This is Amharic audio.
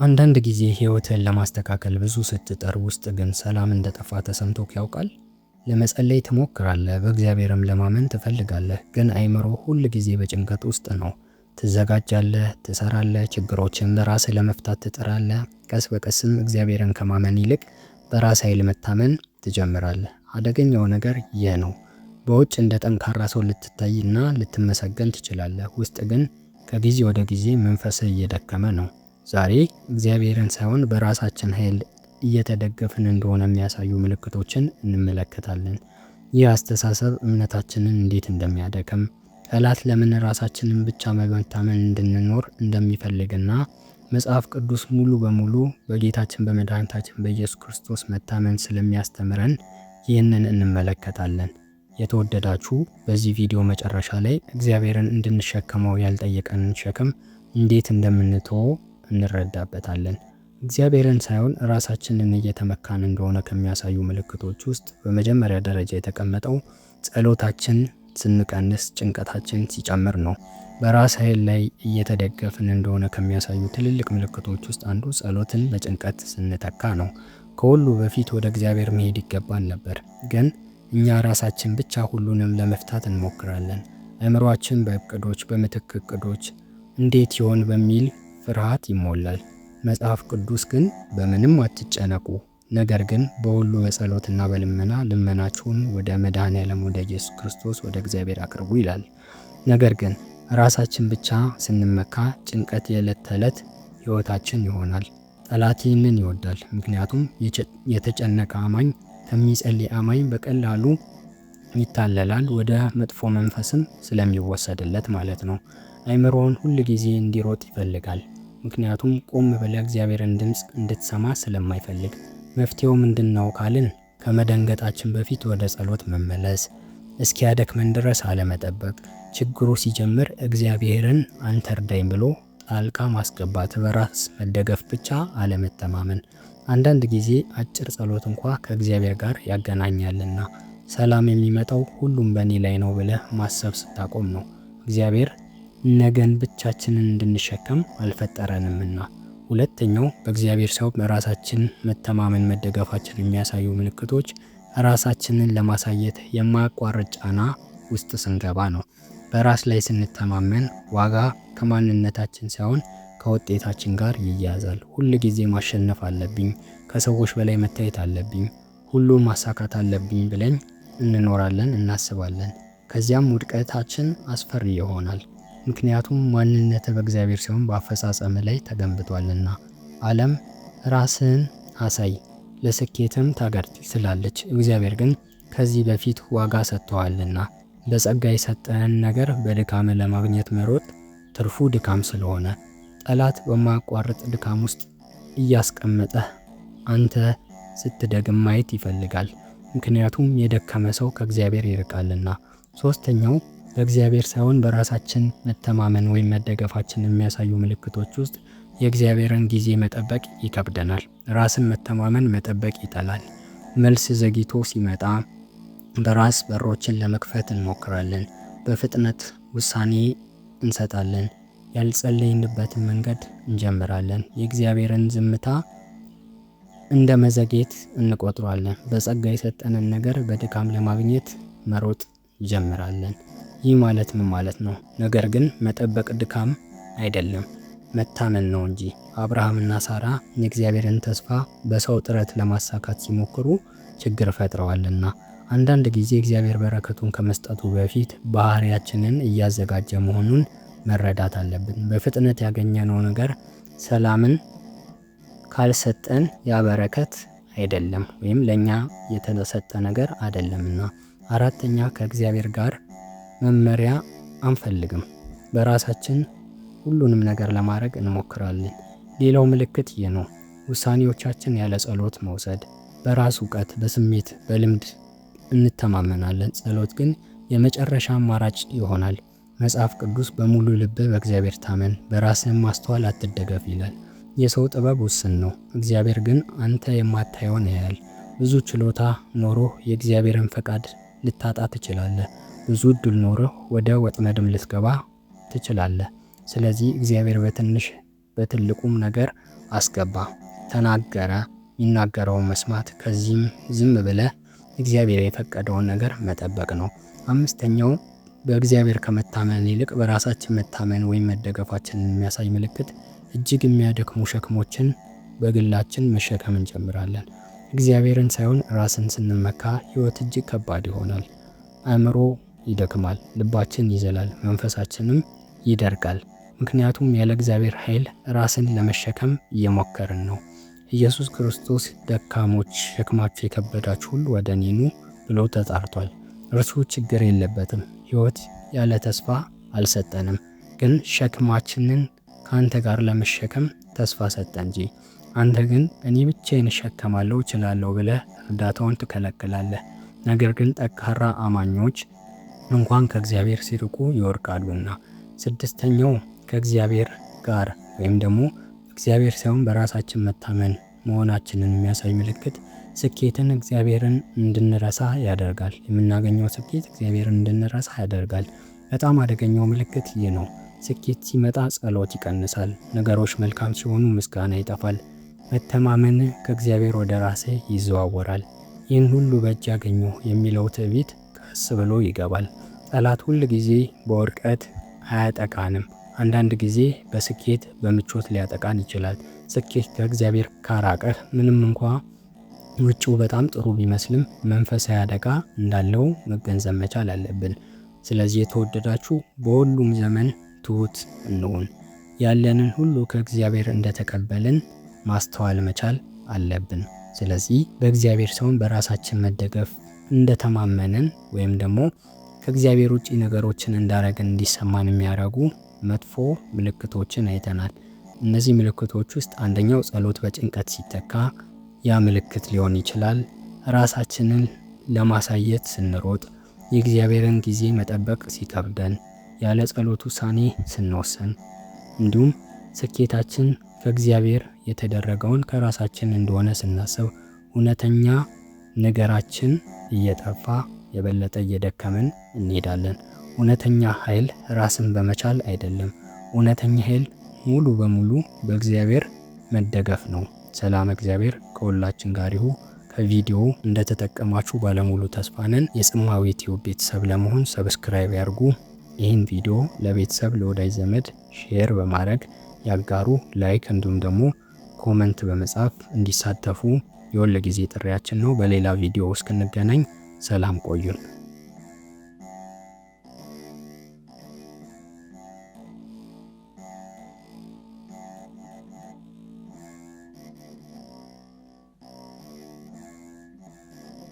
አንዳንድ ጊዜ ህይወትህን ለማስተካከል ብዙ ስትጥር ውስጥ ግን ሰላም እንደጠፋ ተሰምቶክ ያውቃል? ለመጸለይ ትሞክራለህ፣ በእግዚአብሔርም ለማመን ትፈልጋለህ፣ ግን አይምሮ ሁል ጊዜ በጭንቀት ውስጥ ነው። ትዘጋጃለህ፣ ትሰራለህ፣ ችግሮችን በራስህ ለመፍታት ትጥራለህ። ቀስ በቀስም እግዚአብሔርን ከማመን ይልቅ በራስ ኃይል መታመን ትጀምራለህ። አደገኛው ነገር ይህ ነው። በውጭ እንደ ጠንካራ ሰው ልትታይና ልትመሰገን ትችላለህ፣ ውስጥ ግን ከጊዜ ወደ ጊዜ መንፈስህ እየደከመ ነው። ዛሬ እግዚአብሔርን ሳይሆን በራሳችን ኃይል እየተደገፍን እንደሆነ የሚያሳዩ ምልክቶችን እንመለከታለን። ይህ አስተሳሰብ እምነታችንን እንዴት እንደሚያደክም፣ ጠላት ለምን ራሳችንን ብቻ በመታመን እንድንኖር እንደሚፈልግና መጽሐፍ ቅዱስ ሙሉ በሙሉ በጌታችን በመድኃኒታችን በኢየሱስ ክርስቶስ መታመን ስለሚያስተምረን ይህንን እንመለከታለን። የተወደዳችሁ በዚህ ቪዲዮ መጨረሻ ላይ እግዚአብሔርን እንድንሸከመው ያልጠየቀንን ሸክም እንዴት እንደምንተወው እንረዳበታለን። እግዚአብሔርን ሳይሆን ራሳችንን እየተመካን እንደሆነ ከሚያሳዩ ምልክቶች ውስጥ በመጀመሪያ ደረጃ የተቀመጠው ጸሎታችን ስንቀንስ፣ ጭንቀታችን ሲጨምር ነው። በራስ ኃይል ላይ እየተደገፍን እንደሆነ ከሚያሳዩ ትልልቅ ምልክቶች ውስጥ አንዱ ጸሎትን በጭንቀት ስንተካ ነው። ከሁሉ በፊት ወደ እግዚአብሔር መሄድ ይገባን ነበር፣ ግን እኛ ራሳችን ብቻ ሁሉንም ለመፍታት እንሞክራለን። አእምሯችን በእቅዶች በምትክ እቅዶች እንዴት ይሆን በሚል ፍርሃት ይሞላል። መጽሐፍ ቅዱስ ግን በምንም አትጨነቁ፣ ነገር ግን በሁሉ በጸሎትና በልመና ልመናችሁን ወደ መድኃኔዓለም ወደ ኢየሱስ ክርስቶስ ወደ እግዚአብሔር አቅርቡ ይላል። ነገር ግን ራሳችን ብቻ ስንመካ ጭንቀት የዕለት ተዕለት ሕይወታችን ይሆናል። ጠላት ይህንን ይወዳል፣ ምክንያቱም የተጨነቀ አማኝ ከሚጸልይ አማኝ በቀላሉ ይታለላል፣ ወደ መጥፎ መንፈስም ስለሚወሰድለት ማለት ነው። አይምሮውን ሁል ጊዜ እንዲሮጥ ይፈልጋል፣ ምክንያቱም ቆም ብለህ እግዚአብሔርን ድምፅ እንድትሰማ ስለማይፈልግ። መፍትሄው ምንድነው ካልን ከመደንገጣችን በፊት ወደ ጸሎት መመለስ፣ እስኪያደክመን ድረስ አለመጠበቅ፣ ችግሩ ሲጀምር እግዚአብሔርን አንተ እርዳኝ ብሎ ጣልቃ ማስገባት፣ በራስ መደገፍ ብቻ አለመተማመን። አንዳንድ ጊዜ አጭር ጸሎት እንኳ ከእግዚአብሔር ጋር ያገናኛልና። ሰላም የሚመጣው ሁሉም በእኔ ላይ ነው ብለህ ማሰብ ስታቆም ነው። እግዚአብሔር ነገን ብቻችንን እንድንሸከም አልፈጠረንምና። ሁለተኛው በእግዚአብሔር ሰው በራሳችን መተማመን መደገፋችን የሚያሳዩ ምልክቶች ራሳችንን ለማሳየት የማያቋርጥ ጫና ውስጥ ስንገባ ነው። በራስ ላይ ስንተማመን ዋጋ ከማንነታችን ሳይሆን ከውጤታችን ጋር ይያያዛል። ሁል ጊዜ ማሸነፍ አለብኝ፣ ከሰዎች በላይ መታየት አለብኝ፣ ሁሉን ማሳካት አለብኝ ብለን እንኖራለን፣ እናስባለን። ከዚያም ውድቀታችን አስፈሪ ይሆናል። ምክንያቱም ማንነት በእግዚአብሔር ሲሆን በአፈጻጸም ላይ ተገንብቷልና። ዓለም ራስህን አሳይ ለስኬትም ታገር ትላለች፣ እግዚአብሔር ግን ከዚህ በፊት ዋጋ ሰጥቷልና። በጸጋ የሰጠህን ነገር በድካም ለማግኘት መሮጥ ትርፉ ድካም ስለሆነ ጠላት በማያቋርጥ ድካም ውስጥ እያስቀመጠህ አንተ ስትደግም ማየት ይፈልጋል፣ ምክንያቱም የደከመ ሰው ከእግዚአብሔር ይርቃልና። ሶስተኛው በእግዚአብሔር ሳይሆን በራሳችን መተማመን ወይም መደገፋችን የሚያሳዩ ምልክቶች ውስጥ የእግዚአብሔርን ጊዜ መጠበቅ ይከብደናል። ራስን መተማመን መጠበቅ ይጠላል። መልስ ዘግይቶ ሲመጣ በራስ በሮችን ለመክፈት እንሞክራለን። በፍጥነት ውሳኔ እንሰጣለን። ያልጸለይንበትን መንገድ እንጀምራለን። የእግዚአብሔርን ዝምታ እንደ መዘግየት እንቆጥራለን። በጸጋ የሰጠንን ነገር በድካም ለማግኘት መሮጥ እንጀምራለን። ይህ ማለት ምን ማለት ነው? ነገር ግን መጠበቅ ድካም አይደለም፣ መታመን ነው እንጂ። አብርሃምና ሳራ የእግዚአብሔርን ተስፋ በሰው ጥረት ለማሳካት ሲሞክሩ ችግር ፈጥረዋልና። አንዳንድ ጊዜ እግዚአብሔር በረከቱን ከመስጠቱ በፊት ባህሪያችንን እያዘጋጀ መሆኑን መረዳት አለብን። በፍጥነት ያገኘነው ነገር ሰላምን ካልሰጠን ያ በረከት አይደለም፣ ወይም ለኛ የተሰጠ ነገር አይደለምና። አራተኛ ከእግዚአብሔር ጋር መመሪያ አንፈልግም። በራሳችን ሁሉንም ነገር ለማድረግ እንሞክራለን። ሌላው ምልክት ይህ ነው። ውሳኔዎቻችን ያለ ጸሎት መውሰድ። በራስ እውቀት፣ በስሜት፣ በልምድ እንተማመናለን። ጸሎት ግን የመጨረሻ አማራጭ ይሆናል። መጽሐፍ ቅዱስ በሙሉ ልብ በእግዚአብሔር ታመን፣ በራስህም ማስተዋል አትደገፍ ይላል። የሰው ጥበብ ውስን ነው፣ እግዚአብሔር ግን አንተ የማታየውን ያያል። ብዙ ችሎታ ኖሮህ የእግዚአብሔርን ፈቃድ ልታጣ ትችላለህ። ብዙ እድል ኖሮህ ወደ ወጥመድም ልትገባ ትችላለህ። ስለዚህ እግዚአብሔር በትልቁም ነገር አስገባ። ተናገረ፣ የሚናገረውን መስማት። ከዚህም ዝም ብለህ እግዚአብሔር የፈቀደውን ነገር መጠበቅ ነው። አምስተኛው በእግዚአብሔር ከመታመን ይልቅ በራሳችን መታመን ወይም መደገፋችንን የሚያሳይ ምልክት እጅግ የሚያደክሙ ሸክሞችን በግላችን መሸከም እንጀምራለን። እግዚአብሔርን ሳይሆን ራስን ስንመካ ሕይወት እጅግ ከባድ ይሆናል። አእምሮ ይደክማል፣ ልባችን ይዘላል፣ መንፈሳችንም ይደርቃል። ምክንያቱም ያለ እግዚአብሔር ኃይል ራስን ለመሸከም እየሞከርን ነው። ኢየሱስ ክርስቶስ ደካሞች፣ ሸክማችሁ የከበዳችሁ ሁሉ ወደ እኔ ኑ ብሎ ተጣርቷል። እርሱ ችግር የለበትም። ሕይወት ያለ ተስፋ አልሰጠንም፣ ግን ሸክማችንን ከአንተ ጋር ለመሸከም ተስፋ ሰጠ እንጂ። አንተ ግን እኔ ብቻዬን እሸከማለሁ እችላለሁ ብለህ እርዳታውን ትከለክላለህ። ነገር ግን ጠንካራ አማኞች እንኳን ከእግዚአብሔር ሲርቁ ይወድቃሉና። ስድስተኛው ከእግዚአብሔር ጋር ወይም ደግሞ እግዚአብሔር ሳይሆን በራሳችን መታመን መሆናችንን የሚያሳይ ምልክት ስኬትን እግዚአብሔርን እንድንረሳ ያደርጋል። የምናገኘው ስኬት እግዚአብሔርን እንድንረሳ ያደርጋል። በጣም አደገኛው ምልክት ይህ ነው። ስኬት ሲመጣ ጸሎት ይቀንሳል። ነገሮች መልካም ሲሆኑ ምስጋና ይጠፋል። መተማመን ከእግዚአብሔር ወደ ራስህ ይዘዋወራል። ይህን ሁሉ በእጅ ያገኘሁ የሚለው ትዕቢት ቀስ ብሎ ይገባል። ጠላት ሁል ጊዜ በውድቀት አያጠቃንም። አንዳንድ ጊዜ በስኬት በምቾት ሊያጠቃን ይችላል። ስኬት ከእግዚአብሔር ካራቀህ ምንም እንኳ ውጭው በጣም ጥሩ ቢመስልም መንፈሳዊ አደጋ እንዳለው መገንዘብ መቻል አለብን። ስለዚህ የተወደዳችሁ በሁሉም ዘመን ትሁት እንሁን። ያለንን ሁሉ ከእግዚአብሔር እንደተቀበልን ማስተዋል መቻል አለብን። ስለዚህ በእግዚአብሔር ሳይሆን በራሳችን መደገፍ እንደተማመንን ወይም ደግሞ ከእግዚአብሔር ውጪ ነገሮችን እንዳረግን እንዲሰማን የሚያደርጉ መጥፎ ምልክቶችን አይተናል። እነዚህ ምልክቶች ውስጥ አንደኛው ጸሎት በጭንቀት ሲተካ ያ ምልክት ሊሆን ይችላል። ራሳችንን ለማሳየት ስንሮጥ፣ የእግዚአብሔርን ጊዜ መጠበቅ ሲከብደን፣ ያለ ጸሎት ውሳኔ ስንወሰን፣ እንዲሁም ስኬታችን ከእግዚአብሔር የተደረገውን ከራሳችን እንደሆነ ስናስብ እውነተኛ ነገራችን እየጠፋ የበለጠ እየደከመን እንሄዳለን። እውነተኛ ኃይል ራስን በመቻል አይደለም። እውነተኛ ኃይል ሙሉ በሙሉ በእግዚአብሔር መደገፍ ነው። ሰላም እግዚአብሔር ከሁላችን ጋር ይሁን። ከቪዲዮ እንደተጠቀማችሁ ባለሙሉ ተስፋ ነን። የጽማዊ ቲዩብ ቤተሰብ ለመሆን ሰብስክራይብ ያርጉ። ይህን ቪዲዮ ለቤተሰብ ለወዳጅ ዘመድ ሼር በማድረግ ያጋሩ። ላይክ እንዲሁም ደግሞ ኮመንት በመጻፍ እንዲሳተፉ የሁል ጊዜ ጥሪያችን ነው። በሌላ ቪዲዮ እስክንገናኝ ሰላም ቆዩን።